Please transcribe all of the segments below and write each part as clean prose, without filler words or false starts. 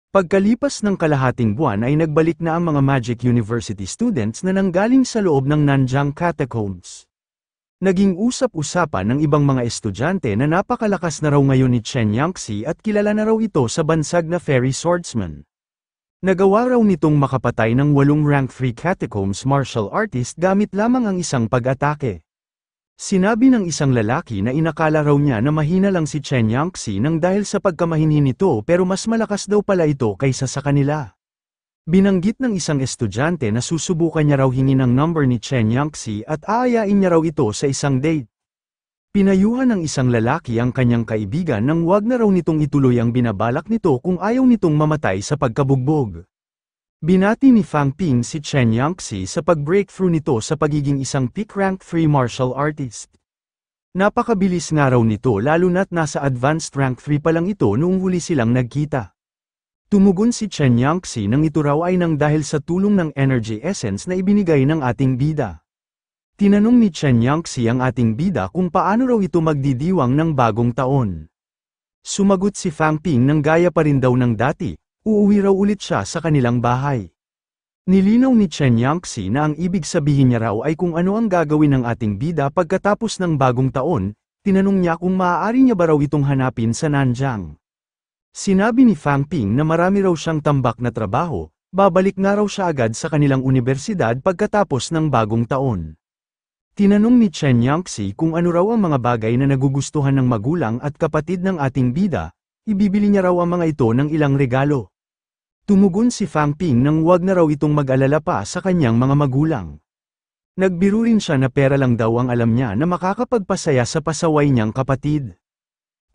Pagkalipas ng kalahating buwan ay nagbalik na ang mga Magic University students na nanggaling sa loob ng Nanjiang Catacombs. Naging usap-usapan ng ibang mga estudyante na napakalakas na raw ngayon ni Chen Yangxi at kilala na raw ito sa bansag na fairy swordsman. Nagawa raw nitong makapatay ng 8 rank 3 catacombs martial artist gamit lamang ang isang pag-atake. Sinabi ng isang lalaki na inakala raw niya na mahina lang si Chen Yangxi nang dahil sa pagkamahinhin nito pero mas malakas daw pala ito kaysa sa kanila. Binanggit ng isang estudyante na susubukan niya raw hingin ang number ni Chen Yangxi at aayain niya raw ito sa isang date. Pinayuhan ng isang lalaki ang kanyang kaibigan nang wag na raw nitong ituloy ang binabalak nito kung ayaw nitong mamatay sa pagkabugbog. Binati ni Fang Ping si Chen Yangxi sa pag-breakthrough nito sa pagiging isang peak rank 3 martial artist. Napakabilis nga raw nito lalo na't nasa advanced rank 3 pa lang ito noong huli silang nagkita. Tumugon si Chen Yangxi nang ito raw ay nang dahil sa tulong ng energy essence na ibinigay ng ating bida. Tinanong ni Chen Yangxi ang ating bida kung paano raw ito magdidiwang ng bagong taon. Sumagot si Fang Ping nang gaya pa rin daw ng dati. Uuwi raw ulit siya sa kanilang bahay. Nilinaw ni Chen Yangxi na ang ibig sabihin niya raw ay kung ano ang gagawin ng ating bida pagkatapos ng bagong taon, tinanong niya kung maaari niya ba raw itong hanapin sa Nanjiang. Sinabi ni Fang Ping na marami raw siyang tambak na trabaho, babalik nga raw siya agad sa kanilang universidad pagkatapos ng bagong taon. Tinanong ni Chen Yangxi kung ano raw ang mga bagay na nagugustuhan ng magulang at kapatid ng ating bida, ibibili niya raw ang mga ito ng ilang regalo. Tumugon si Fang Ping nang wag na raw itong mag-alala pa sa kanyang mga magulang. Nagbiro rin siya na pera lang daw ang alam niya na makakapagpasaya sa pasaway niyang kapatid.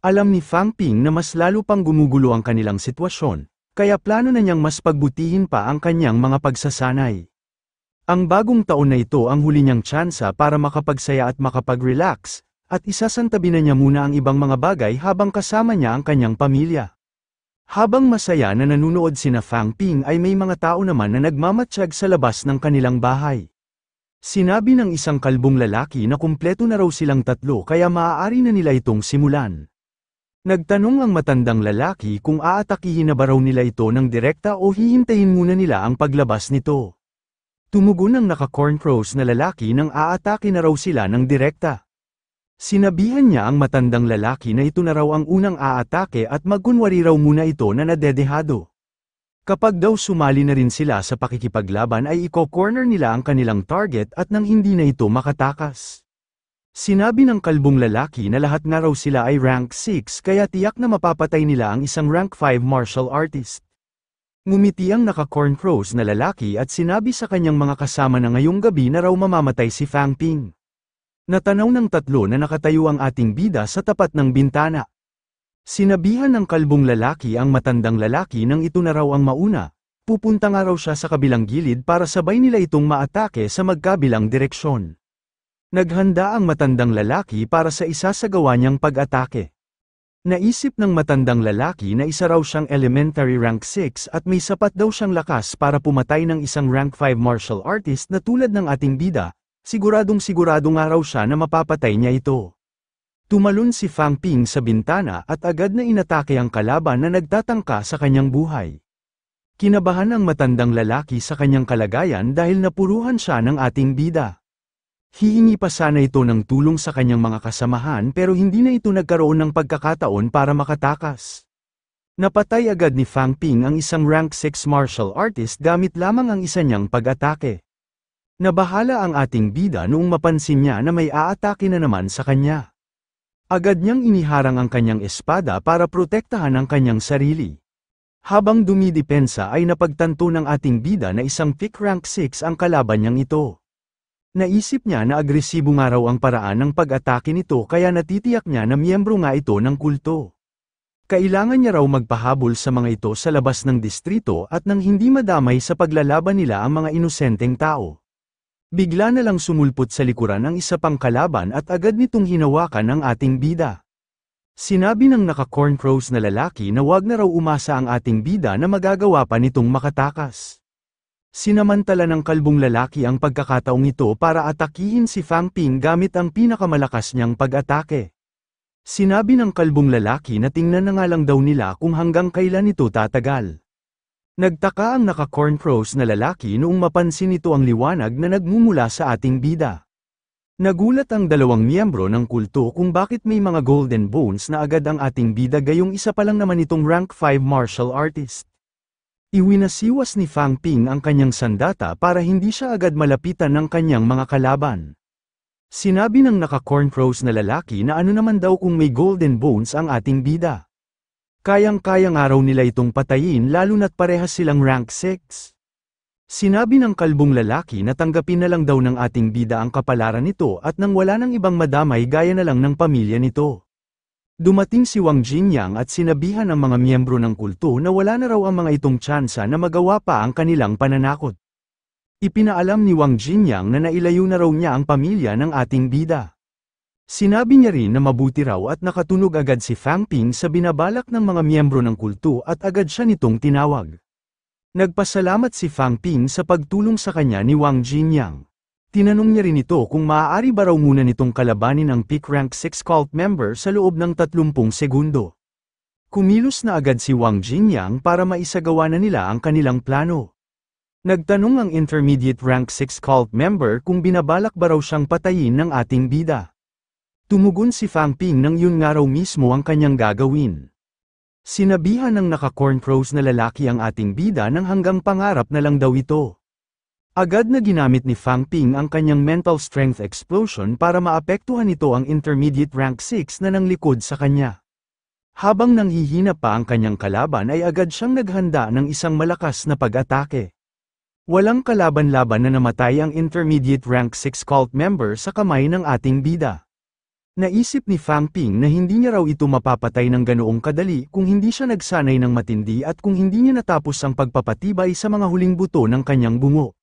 Alam ni Fang Ping na mas lalo pang gumugulo ang kanilang sitwasyon, kaya plano na niyang mas pagbutihin pa ang kanyang mga pagsasanay. Ang bagong taon na ito ang huli niyang tsansa para makapagsaya at makapag-relax, at isasantabi na niya muna ang ibang mga bagay habang kasama niya ang kanyang pamilya. Habang masaya na nanunood sina Fang Ping ay may mga tao naman na nagmamatsyag sa labas ng kanilang bahay. Sinabi ng isang kalbong lalaki na kumpleto na raw silang tatlo kaya maaari na nila itong simulan. Nagtanong ang matandang lalaki kung aatakihin na ba raw nila ito ng direkta o hihintayin muna nila ang paglabas nito. Tumugon ang naka-cornrows na lalaki nang aatake na raw sila ng direkta. Sinabihan niya ang matandang lalaki na ito na raw ang unang aatake at magkunwari raw muna ito na nadedehado. Kapag daw sumali na rin sila sa pakikipaglaban ay iko-corner nila ang kanilang target at nang hindi na ito makatakas. Sinabi ng kalbong lalaki na lahat nga raw sila ay rank 6 kaya tiyak na mapapatay nila ang isang rank 5 martial artist. Ngumiti ang naka-cornrows na lalaki at sinabi sa kanyang mga kasama na ngayong gabi na raw mamamatay si Fang Ping. Natanaw ng tatlo na nakatayo ang ating bida sa tapat ng bintana. Sinabihan ng kalbong lalaki ang matandang lalaki nang ito na raw ang mauna, pupunta nga raw siya sa kabilang gilid para sabay nila itong maatake sa magkabilang direksyon. Naghanda ang matandang lalaki para sa isasagawa niyang pag-atake. Naisip ng matandang lalaki na isa raw siyang elementary rank 6 at may sapat daw siyang lakas para pumatay ng isang rank 5 martial artist na tulad ng ating bida. Siguradong nga raw siya na mapapatay niya ito. Tumalon si Fang Ping sa bintana at agad na inatake ang kalaban na nagtatangka sa kanyang buhay. Kinabahan ang matandang lalaki sa kanyang kalagayan dahil napuruhan siya ng ating bida. Hihingi pa sana ito ng tulong sa kanyang mga kasamahan pero hindi na ito nagkaroon ng pagkakataon para makatakas. Napatay agad ni Fang Ping ang isang rank 6 martial artist gamit lamang ang isa niyang pag-atake. Nabahala ang ating bida noong mapansin niya na may aatake na naman sa kanya. Agad niyang iniharang ang kanyang espada para protektahan ang kanyang sarili. Habang dumidepensa ay napagtanto ng ating bida na isang peak rank 6 ang kalaban niyang ito. Naisip niya na agresibo nga raw ang paraan ng pag-atake nito kaya natitiyak niya na miyembro nga ito ng kulto. Kailangan niya raw magpahabol sa mga ito sa labas ng distrito at nang hindi madamay sa paglalaban nila ang mga inosenteng tao. Bigla na lang sumulpot sa likuran ang isa pang kalaban at agad nitong hinawakan ang ating bida. Sinabi ng naka-cornrows na lalaki na wag na raw umasa ang ating bida na magagawa pa nitong makatakas. Sinamantala ng kalbong lalaki ang pagkakataong ito para atakihin si Fang Ping gamit ang pinakamalakas niyang pag-atake. Sinabi ng kalbong lalaki na tingnan na nga lang daw nila kung hanggang kailan ito tatagal. Nagtaka ang naka-cornrows na lalaki noong mapansin nito ang liwanag na nagmumula sa ating bida. Nagulat ang dalawang miyembro ng kulto kung bakit may mga golden bones na agad ang ating bida gayong isa pa lang naman itong rank 5 martial artist. Iwinasiwas ni Fang Ping ang kanyang sandata para hindi siya agad malapitan ng kanyang mga kalaban. Sinabi ng naka-cornrows na lalaki na ano naman daw kung may golden bones ang ating bida. Kayang-kayang araw nila itong patayin lalo na't parehas silang rank 6. Sinabi ng kalbong lalaki na tanggapin na lang daw ng ating bida ang kapalaran nito at nang wala ng ibang madamay gaya na lang ng pamilya nito. Dumating si Wang Jinyang at sinabihan ang mga miyembro ng kulto na wala na raw ang mga itong tsansa na magawa pa ang kanilang pananakot. Ipinaalam ni Wang Jinyang na nailayo na raw niya ang pamilya ng ating bida. Sinabi niya rin na mabuti raw at nakatunog agad si Fang Ping sa binabalak ng mga miyembro ng kulto at agad siya nitong tinawag. Nagpasalamat si Fang Ping sa pagtulong sa kanya ni Wang Jinyang. Tinanong niya rin ito kung maaari ba raw muna nitong kalabanin ang peak rank 6 cult member sa loob ng 30 segundo. Kumilos na agad si Wang Jinyang para maisagawa na nila ang kanilang plano. Nagtanong ang intermediate rank 6 cult member kung binabalak ba raw siyang patayin ng ating bida. Tumugon si Fang Ping nang yun nga raw mismo ang kanyang gagawin. Sinabihan ng naka-cornrows na lalaki ang ating bida nang hanggang pangarap na lang daw ito. Agad na ginamit ni Fang Ping ang kanyang mental strength explosion para maapektuhan nito ang intermediate rank 6 na nanglikod sa kanya. Habang nanghihina pa ang kanyang kalaban ay agad siyang naghanda ng isang malakas na pag-atake. Walang kalaban-laban na namatay ang intermediate rank 6 cult member sa kamay ng ating bida. Naisip ni Fang Ping na hindi niya raw ito mapapatay ng ganoong kadali kung hindi siya nagsanay ng matindi at kung hindi niya natapos ang pagpapatibay sa mga huling buto ng kanyang bungo.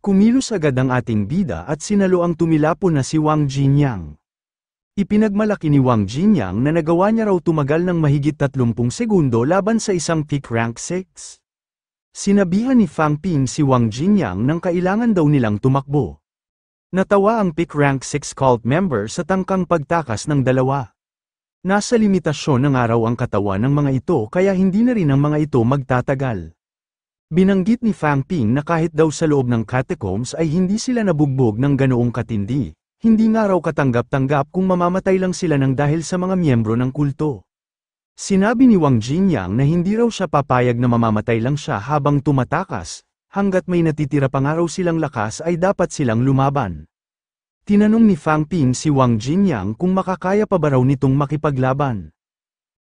Kumilos agad ang ating bida at sinalo ang tumilapon na si Wang Jinyang. Ipinagmalaki ni Wang Jinyang na nagawa niya raw tumagal ng mahigit 30 segundo laban sa isang peak rank 6. Sinabihan ni Fang Ping si Wang Jinyang nang kailangan daw nilang tumakbo. Natawa ang peak rank 6 cult member sa tangkang pagtakas ng dalawa. Nasa limitasyon ng araw ang katawan ng mga ito kaya hindi na rin ang mga ito magtatagal. Binanggit ni Fang Ping na kahit daw sa loob ng catacombs ay hindi sila nabugbog ng ganoong katindi, hindi nga raw katanggap-tanggap kung mamamatay lang sila ng dahil sa mga miyembro ng kulto. Sinabi ni Wang Jinyang na hindi raw siya papayag na mamamatay lang siya habang tumatakas. Hanggat may natitira pang araw silang lakas ay dapat silang lumaban. Tinanong ni Fang Ping si Wang Jinyang kung makakaya pa ba raw nitong makipaglaban.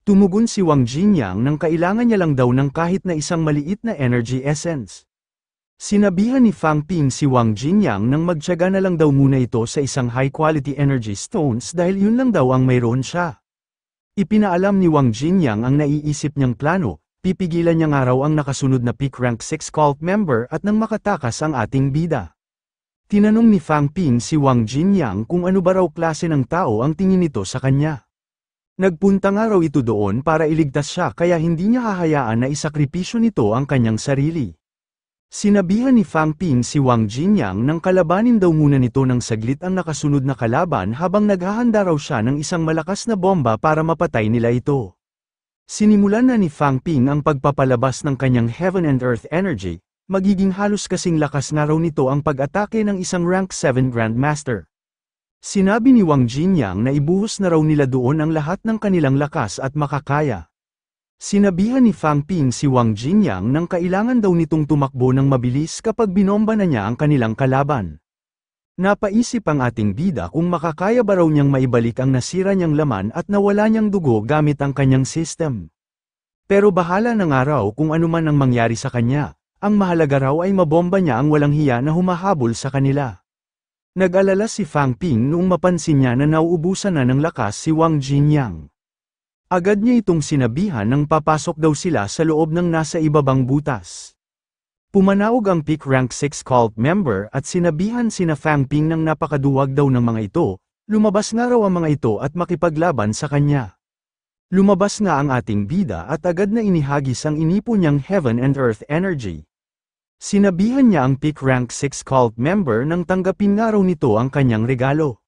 Tumugon si Wang Jinyang nang kailangan niya lang daw ng kahit na isang maliit na energy essence. Sinabihan ni Fang Ping si Wang Jinyang nang magtiyaga na lang daw muna ito sa isang high-quality energy stones dahil yun lang daw ang mayroon siya. Ipinaalam ni Wang Jinyang ang naiisip niyang plano. Pipigilan niya nga raw ang nakasunod na peak rank 6 cult member at nang makatakas ang ating bida. Tinanong ni Fang Ping si Wang Jinyang kung ano ba raw klase ng tao ang tingin nito sa kanya. Nagpunta nga raw ito doon para iligtas siya kaya hindi niya hahayaan na isakripisyo nito ang kanyang sarili. Sinabihan ni Fang Ping si Wang Jinyang nang kalabanin daw muna nito ng saglit ang nakasunod na kalaban habang naghahanda raw siya ng isang malakas na bomba para mapatay nila ito. Sinimulan na ni Fang Ping ang pagpapalabas ng kanyang Heaven and Earth energy, magiging halos kasing lakas nga raw nito ang pag-atake ng isang rank 7 Grandmaster. Sinabi ni Wang Jinyang na ibuhos na raw nila doon ang lahat ng kanilang lakas at makakaya. Sinabihan ni Fang Ping si Wang Jinyang nang kailangan daw nitong tumakbo ng mabilis kapag binomba na niya ang kanilang kalaban. Napaisip ang ating bida kung makakaya ba raw niyang maibalik ang nasira niyang laman at nawala niyang dugo gamit ang kanyang system. Pero bahala na nga raw kung ano man ang mangyari sa kanya, ang mahalaga raw ay mabomba niya ang walang hiya na humahabol sa kanila. Nag-alala si Fang Ping noong mapansin niya na nauubusan na ng lakas si Wang Jinyang. Agad niya itong sinabihan nang papasok daw sila sa loob ng nasa ibabang butas. Pumanaog ang peak rank 6 cult member at sinabihan sina Fang Ping nang napakaduwag daw ng mga ito, lumabas nga raw ang mga ito at makipaglaban sa kanya. Lumabas nga ang ating bida at agad na inihagis ang inipo niyang Heaven and Earth energy. Sinabihan niya ang peak rank 6 cult member nang tanggapin nga raw nito ang kanyang regalo.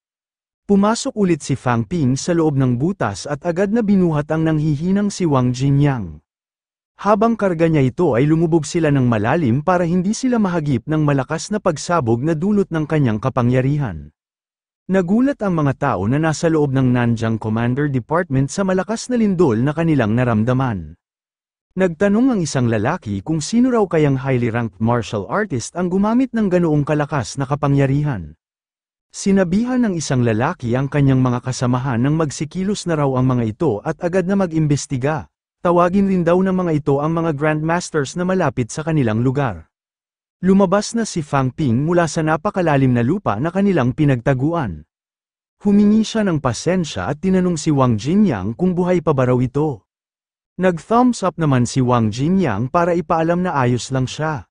Pumasok ulit si Fang Ping sa loob ng butas at agad na binuhat ang nanghihinang si Wang Jinyang. Habang karga niya ito ay lumubog sila ng malalim para hindi sila mahagip ng malakas na pagsabog na dulot ng kanyang kapangyarihan. Nagulat ang mga tao na nasa loob ng Nanjang Commander Department sa malakas na lindol na kanilang naramdaman. Nagtanong ang isang lalaki kung sino raw kayang highly ranked martial artist ang gumamit ng ganoong kalakas na kapangyarihan. Sinabihan ng isang lalaki ang kanyang mga kasamahan nang magsikilos na raw ang mga ito at agad na mag-imbestiga. Tawagin rin daw ng mga ito ang mga Grandmasters na malapit sa kanilang lugar. Lumabas na si Fang Ping mula sa napakalalim na lupa na kanilang pinagtaguan. Humingi siya ng pasensya at tinanong si Wang Jinyang kung buhay pa ba raw ito. Nag-thumbs up naman si Wang Jinyang para ipaalam na ayos lang siya.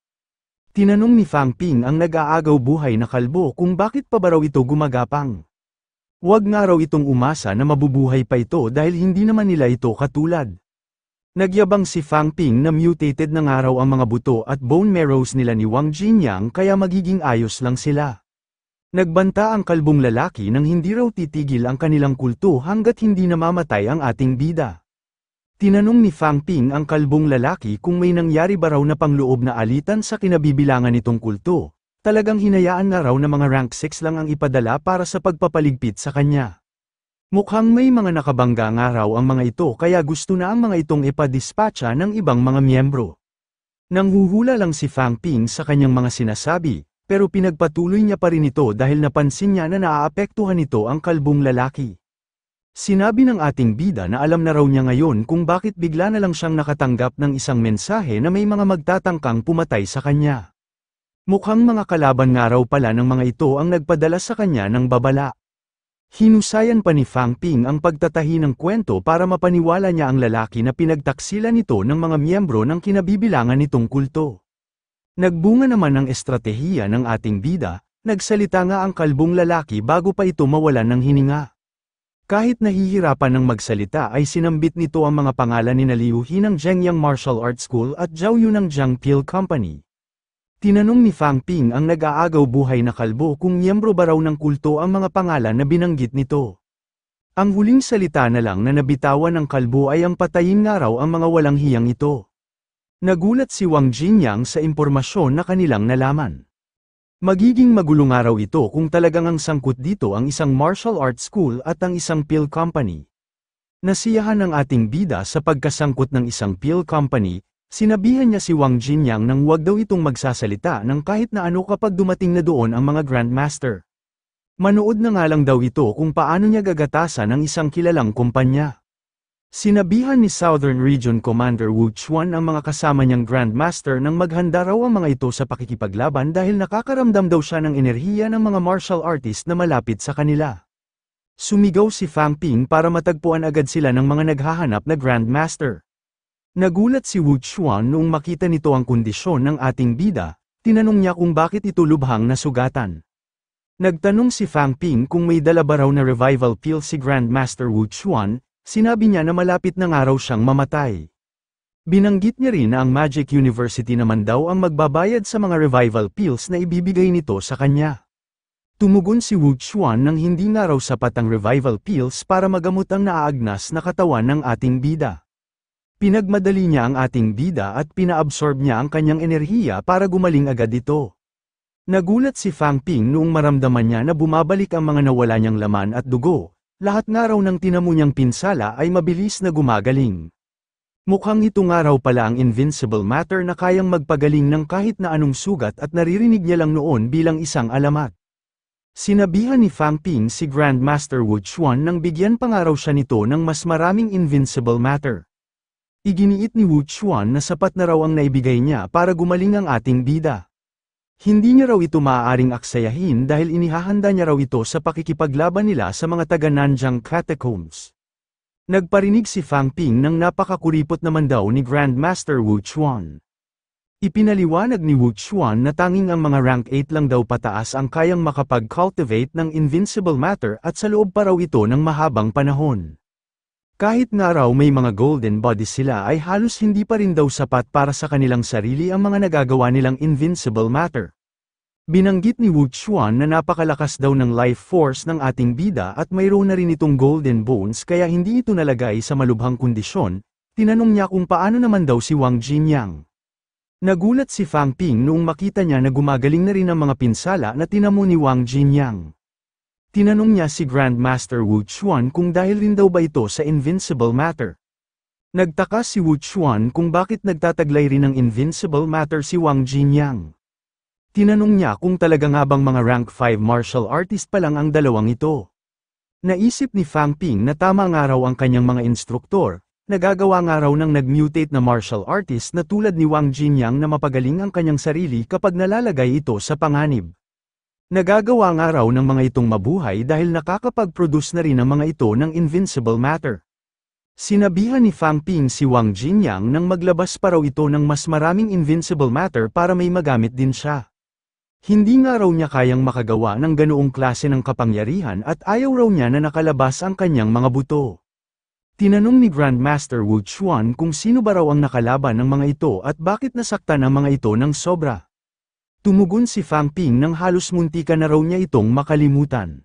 Tinanong ni Fang Ping ang nag-aagaw buhay na kalbo kung bakit pa ba raw ito gumagapang. Huwag nga raw itong umasa na mabubuhay pa ito dahil hindi naman nila ito katulad. Nagyabang si Fang Ping na mutated na nga raw ang mga buto at bone marrows nila ni Wang Jinyang kaya magiging ayos lang sila. Nagbanta ang kalbong lalaki nang hindi raw titigil ang kanilang kulto hanggat hindi namamatay ang ating bida. Tinanong ni Fang Ping ang kalbong lalaki kung may nangyari ba raw na pangloob na alitan sa kinabibilangan nitong kulto. Talagang hinayaan na raw na mga rank 6 lang ang ipadala para sa pagpapaligpit sa kanya. Mukhang may mga nakabangga nga raw ang mga ito kaya gusto na ang mga itong ipadispatcha ng ibang mga miyembro. Nanghuhula lang si Fang Ping sa kanyang mga sinasabi, pero pinagpatuloy niya pa rin ito dahil napansin niya na naaapektuhan nito ang kalbong lalaki. Sinabi ng ating bida na alam na raw niya ngayon kung bakit bigla na lang siyang nakatanggap ng isang mensahe na may mga magtatangkang pumatay sa kanya. Mukhang mga kalaban nga raw pala ng mga ito ang nagpadala sa kanya ng babala. Hinusayan pa ni Fang Ping ang pagtatahi ng kwento para mapaniwala niya ang lalaki na pinagtaksilan nito ng mga miyembro ng kinabibilangan nitong kulto. Nagbunga naman ang estratehiya ng ating bida, nagsalita nga ang kalbong lalaki bago pa ito mawalan ng hininga. Kahit nahihirapan ng magsalita ay sinambit nito ang mga pangalan ni Liu He ng Zhengyang Martial Arts School at Zhao Yu ng Jiang Pil Company. Tinanong ni Fang Ping ang nag-aagaw buhay na kalbo kung miyembro ba raw ng kulto ang mga pangalan na binanggit nito. Ang huling salita na lang na nabitawan ng kalbo ay ang patayin nga raw ang mga walang hiyang ito. Nagulat si Wang Jinyang sa impormasyon na kanilang nalaman. Magiging magulo nga raw ito kung talagang ang sangkot dito ang isang martial arts school at ang isang pill company. Nasiyahan ng ating bida sa pagkasangkot ng isang pill company. Sinabihan niya si Wang Jinyang nang huwag daw itong magsasalita ng kahit na ano kapag dumating na doon ang mga Grandmaster. Manood na nga lang daw ito kung paano niya gagatasan ang isang kilalang kumpanya. Sinabihan ni Southern Region Commander Wu Chuan ang mga kasama niyang Grandmaster nang maghanda raw ang mga ito sa pakikipaglaban dahil nakakaramdam daw siya ng enerhiya ng mga martial artist na malapit sa kanila. Sumigaw si Fang Ping para matagpuan agad sila ng mga naghahanap na Grandmaster. Nagulat si Wu Chuan noong makita nito ang kondisyon ng ating bida, tinanong niya kung bakit ito lubhang nasugatan. Nagtanong si Fang Ping kung may dala ba raw na revival pill si Grandmaster Wu Chuan, sinabi niya na malapit na nga raw siyang mamatay. Binanggit niya rin na ang Magic University naman daw ang magbabayad sa mga revival pills na ibibigay nito sa kanya. Tumugon si Wu Chuan nang hindi nga raw sapat ang revival pills para magamot ang naaagnas na katawan ng ating bida. Pinagmadali niya ang ating bida at pinaabsorb niya ang kanyang enerhiya para gumaling agad ito. Nagulat si Fang Ping noong maramdaman niya na bumabalik ang mga nawala niyang laman at dugo, lahat nga raw ng tinamo niyang pinsala ay mabilis na gumagaling. Mukhang ito nga raw pala ang invincible matter na kayang magpagaling ng kahit na anong sugat at naririnig niya lang noon bilang isang alamat. Sinabihan ni Fang Ping si Grandmaster Wu Chuan nang bigyan pa nga raw siya nito ng mas maraming invincible matter. Iginiit ni Wu Chuan na sapat na raw ang naibigay niya para gumaling ang ating bida. Hindi niya raw ito maaaring aksayahin dahil inihahanda niya raw ito sa pakikipaglaban nila sa mga taga Nanjang Catacombs. Nagparinig si Fang Ping nang napakakuripot naman daw ni Grandmaster Wu Chuan. Ipinaliwanag ni Wu Chuan na tanging ang mga rank 8 lang daw pataas ang kayang makapag-cultivate ng invincible matter at sa loob pa raw ito ng mahabang panahon. Kahit nga raw may mga golden bodies sila ay halos hindi pa rin daw sapat para sa kanilang sarili ang mga nagagawa nilang invincible matter. Binanggit ni Wu Chuan na napakalakas daw ng life force ng ating bida at mayroon na rin itong golden bones kaya hindi ito nalagay sa malubhang kondisyon, Tinanong niya kung paano naman daw si Wang Jinyang. Nagulat si Fang Ping noong makita niya na gumagaling na rin ang mga pinsala na tinamo ni Wang Jinyang. Tinanong niya si Grandmaster Wu Chuan kung dahil rin daw ba ito sa Invincible Matter. Nagtaka si Wu Chuan kung bakit nagtataglay rin ng Invincible Matter si Wang Jinyang. Tinanong niya kung talaga nga bang mga rank 5 martial artist pa lang ang dalawang ito. Naisip ni Fang Ping na tama nga raw ang kanyang mga instruktor, nagagawa nga raw ng nag-mutate na martial artist na tulad ni Wang Jinyang na mapagaling ang kanyang sarili kapag nalalagay ito sa panganib. Nagagawa nga raw ng mga itong mabuhay dahil nakakapag-produce na rin ang mga ito ng Invincible Matter. Sinabihan ni Fang Ping si Wang Jinyang nang maglabas pa raw ito ng mas maraming Invincible Matter para may magamit din siya. Hindi nga raw niya kayang makagawa ng ganoong klase ng kapangyarihan at ayaw raw niya na nakalabas ang kanyang mga buto. Tinanong ni Grandmaster Wu Chuan kung sino ba raw ang nakalaban ng mga ito at bakit nasaktan ang mga ito ng sobra. Tumugon si Fang Ping nang halos muntikan na raw niya itong makalimutan.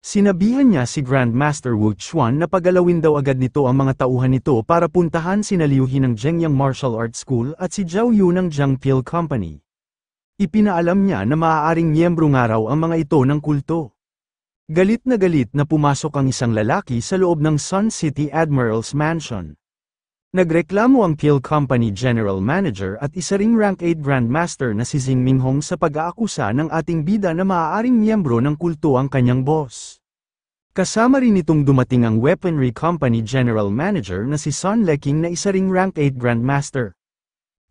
Sinabihan niya si Grandmaster Wu Chuan na pagalawin daw agad nito ang mga tauhan nito para puntahan sina Liu He ng Zhengyang Martial Arts School at si Zhao Yu ng Jiangpil Company. Ipinaalam niya na maaaring miyembro nga raw ang mga ito ng kulto. Galit na pumasok ang isang lalaki sa loob ng Sun City Admiral's Mansion. Nagreklamo ang Pil Company General Manager at isa ring Rank 8 Grandmaster na si Xing Minghong sa pag-aakusa ng ating bida na maaaring miyembro ng kulto ang kanyang boss. Kasama rin itong dumating ang Weaponry Company General Manager na si Sun Leking na isa ring Rank 8 Grandmaster.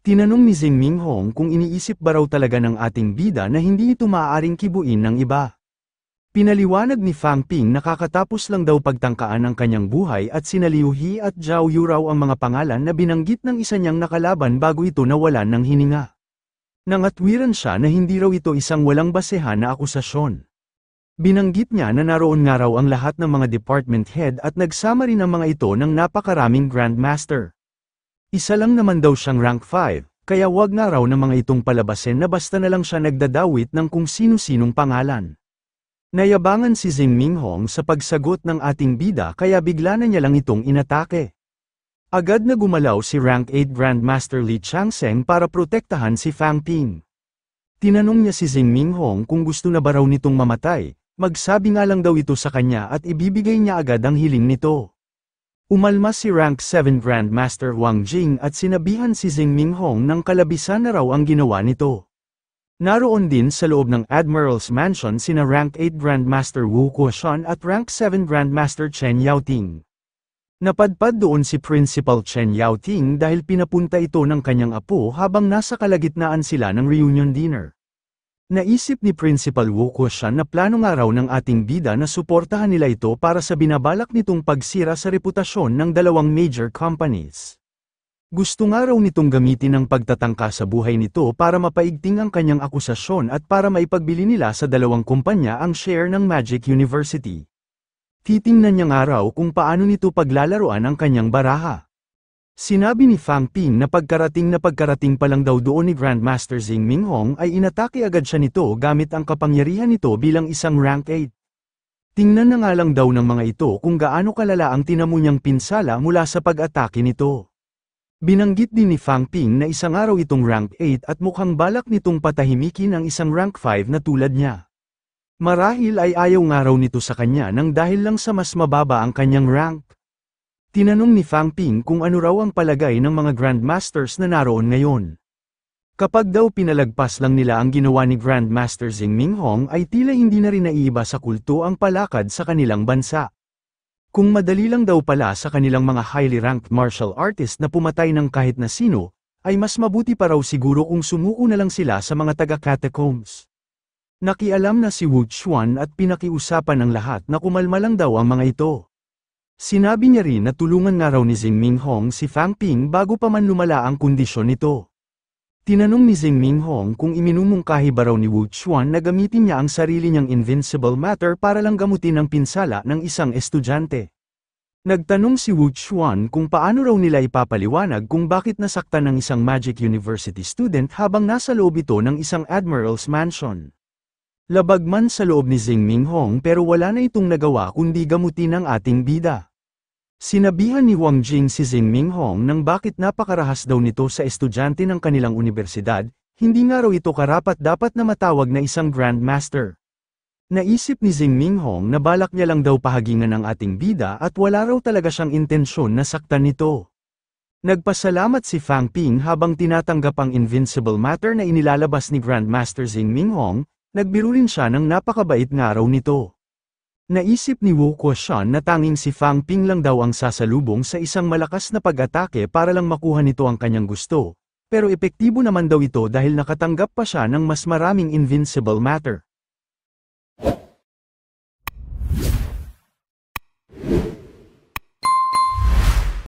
Tinanong ni Xing Minghong kung iniisip ba raw talaga ng ating bida na hindi ito maaaring kibuin ng iba. Pinaliwanag ni Fang Ping na kakatapos lang daw pagtangkaan ang kanyang buhay at sina Liu He at Zhao Yu raw ang mga pangalan na binanggit ng isa niyang nakalaban bago ito nawalan ng hininga. Nangatwiran siya na hindi raw ito isang walang basehan na akusasyon. Binanggit niya na naroon nga raw ang lahat ng mga department head at nagsama rin ang mga ito ng napakaraming Grandmaster. Isa lang naman daw siyang rank 5, kaya wag nga raw ng mga itong palabasin na basta na lang siya nagdadawit ng kung sino-sinong pangalan. Nayabangan si Xing Minghong sa pagsagot ng ating bida kaya bigla na niya lang itong inatake. Agad na gumalaw si rank 8 Grandmaster Li Changsheng para protektahan si Fang Ping. Tinanong niya si Xing Minghong kung gusto na ba raw nitong mamatay, magsabi nga lang daw ito sa kanya at ibibigay niya agad ang hiling nito. Umalma si rank 7 Grandmaster Wang Jing at sinabihan si Xing Minghong ng kalabisan na raw ang ginawa nito. Naroon din sa loob ng Admiral's Mansion sina rank 8 Grandmaster Wu Kuoshan at rank 7 Grandmaster Chen Yaoting. Napadpad doon si Principal Chen Yaoting dahil pinapunta ito ng kanyang apo habang nasa kalagitnaan sila ng reunion dinner. Naisip ni Principal Wu Kuoshan na plano nga raw ng ating bida na suportahan nila ito para sa binabalak nitong pagsira sa reputasyon ng dalawang major companies. Gusto nga raw nitong gamitin ang pagtatangka sa buhay nito para mapaigting ang kanyang akusasyon at para maipagbili nila sa dalawang kumpanya ang share ng Magic University. Titingnan niya nga raw kung paano nito paglalaruan ang kanyang baraha. Sinabi ni Fang Ping na pagkarating pa lang daw doon ni Grandmaster Xing Minghong ay inatake agad siya nito gamit ang kapangyarihan nito bilang isang rank 8. Tingnan na nga lang daw ng mga ito kung gaano kalala ang tinamo niyang pinsala mula sa pag-atake nito. Binanggit din ni Fang Ping na isang araw itong rank 8 at mukhang balak nitong patahimikin ang isang rank 5 na tulad niya. Marahil ay ayaw nga raw nito sa kanya nang dahil lang sa mas mababa ang kanyang rank. Tinanong ni Fang Ping kung ano raw ang palagay ng mga Grandmasters na naroon ngayon. Kapag daw pinalagpas lang nila ang ginawa ni Grandmaster Xing Minghong ay tila hindi na rin naiiba sa kulto ang palakad sa kanilang bansa. Kung madali lang daw pala sa kanilang mga highly ranked martial artist na pumatay ng kahit na sino, ay mas mabuti pa raw siguro kung sumuko na lang sila sa mga taga-catacombs. Nakialam na si Wu Chuan at pinakiusapan ng lahat na kumalma lang daw ang mga ito. Sinabi niya rin na tulungan nga raw ni Xing Minghong si Fang Ping bago pa man lumala ang kondisyon nito. Tinanong ni Xing Minghong kung iminumungkahi ba raw ni Wu Chuan na gamitin niya ang sarili niyang Invincible Matter para lang gamutin ang pinsala ng isang estudyante. Nagtanong si Wu Chuan kung paano raw nila ipapaliwanag kung bakit nasaktan ng isang Magic University student habang nasa loob ito ng isang Admiral's Mansion. Labag man sa loob ni Xing Minghong pero wala na itong nagawa kundi gamutin ang ating bida. Sinabihan ni Wang Jing si Xing Minghong nang bakit napakarahas daw nito sa estudyante ng kanilang universidad, hindi nga raw ito karapat-dapat na matawag na isang Grandmaster. Naisip ni Xing Minghong na balak niya lang daw pahagingan ang ating bida at wala raw talaga siyang intensyon na saktan nito. Nagpasalamat si Fang Ping habang tinatanggap ang Invincible Matter na inilalabas ni Grandmaster Xing Minghong, nagbiro rin siya ng napakabait nga raw nito. Naisip ni Wu Kuoshan na tanging si Fang Ping lang daw ang sasalubong sa isang malakas na pag-atake para lang makuha nito ang kanyang gusto, pero epektibo naman daw ito dahil nakatanggap pa siya ng mas maraming Invincible Matter.